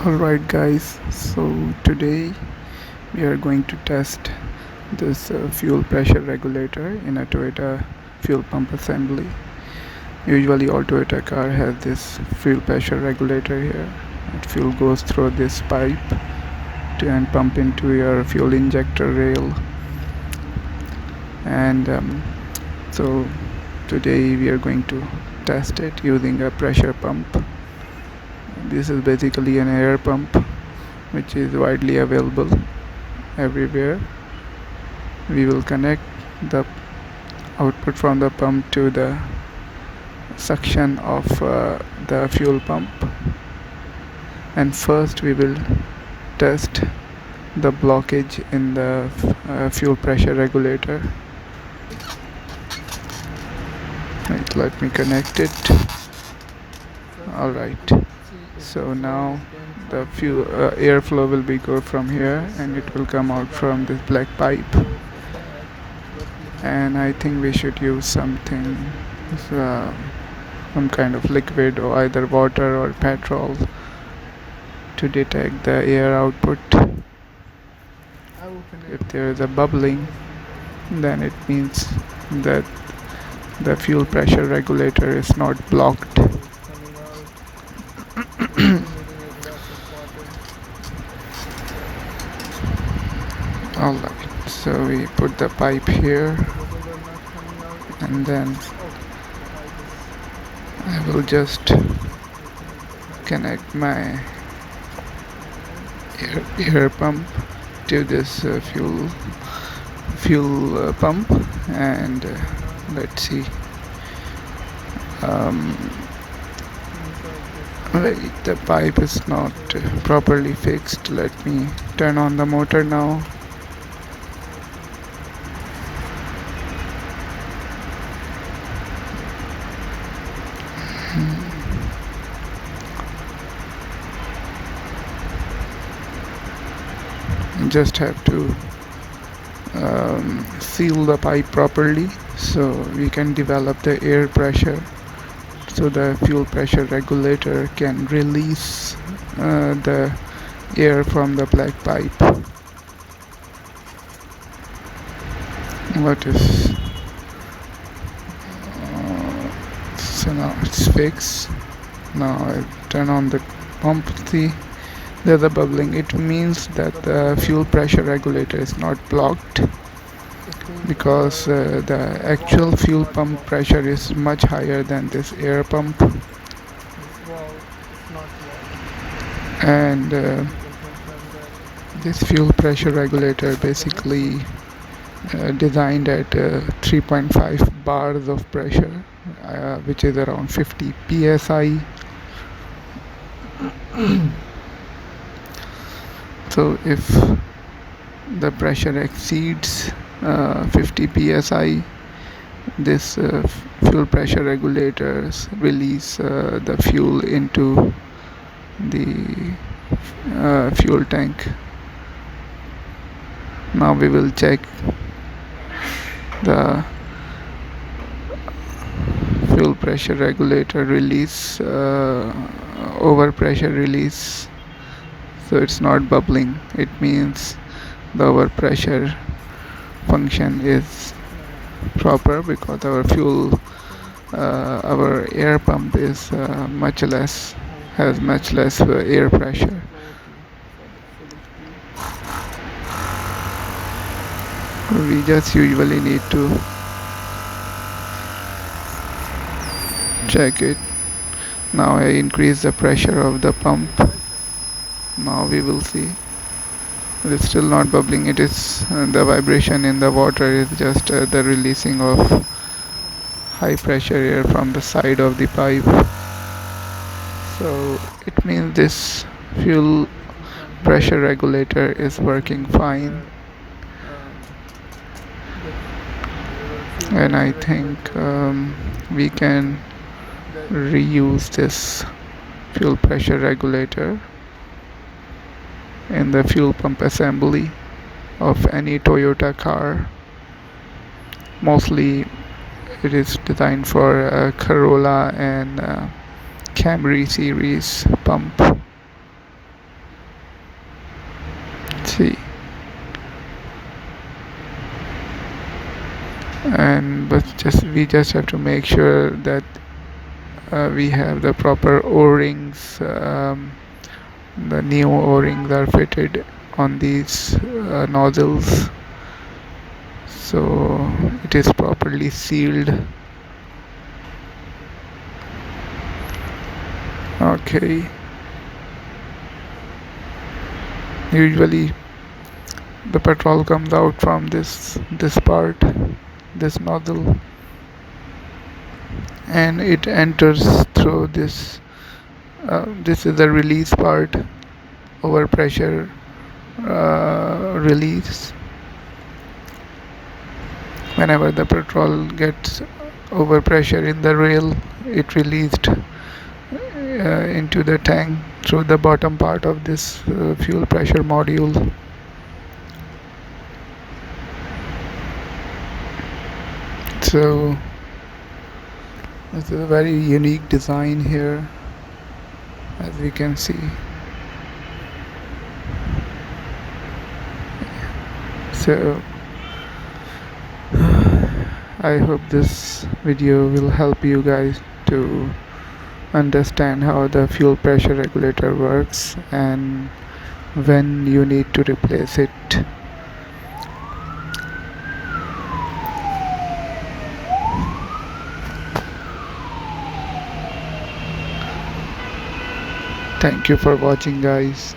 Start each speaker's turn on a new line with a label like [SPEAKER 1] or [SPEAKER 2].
[SPEAKER 1] Alright guys, so today we are going to test this fuel pressure regulator in a Toyota fuel pump assembly. Usually all Toyota car has this fuel pressure regulator here. And fuel goes through this pipe and pump into your fuel injector rail. And so today we are going to test it using a pressure pump. This is basically an air pump which is widely available everywhere. We will connect the output from the pump to the suction of the fuel pump, and first we will test the blockage in the fuel pressure regulator. Right, let me connect it. Alright, so now the fuel airflow will be go from here and it will come out from this black pipe, and I think we should use something, some kind of liquid or either water or petrol to detect the air output. If there is a bubbling, then it means that the fuel pressure regulator is not blocked. Alright, so we put the pipe here and then I will just connect my air pump to this fuel pump, and let's see. Right, the pipe is not properly fixed. Let me turn on the motor now. Just have to seal the pipe properly so we can develop the air pressure, so the fuel pressure regulator can release the air from the black pipe. What is so now it's fixed. Now I turn on the pump. See, there's a bubbling. It means that the fuel pressure regulator is not blocked, because the actual fuel pump pressure is much higher than this air pump, and this fuel pressure regulator basically designed at 3.5 bars of pressure, which is around 50 psi. So if the pressure exceeds 50 psi, this fuel pressure regulators release the fuel into the fuel tank. Now we will check the fuel pressure regulator release, overpressure release. So it's not bubbling. It means the overpressure function is proper, because our air pump is has much less air pressure. We just usually need to check it. Now I increase the pressure of the pump. Now we will see. It's still not bubbling. It is the vibration in the water is just the releasing of high pressure air from the side of the pipe. So it means this fuel pressure regulator is working fine, and I think we can reuse this fuel pressure regulator in the fuel pump assembly of any Toyota car. Mostly it is designed for Corolla and Camry series pump. see. And but we just have to make sure that we have the proper o-rings. The new o-rings are fitted on these nozzles, so it is properly sealed. Okay, usually the petrol comes out from this part, this nozzle, and it enters through this. This is the release part, overpressure release. Whenever the petrol gets overpressure in the rail, it released into the tank through the bottom part of this fuel pressure module. So this is a very unique design here, as we can see. So I hope this video will help you guys to understand how the fuel pressure regulator works and when you need to replace it. Thank you for watching, guys.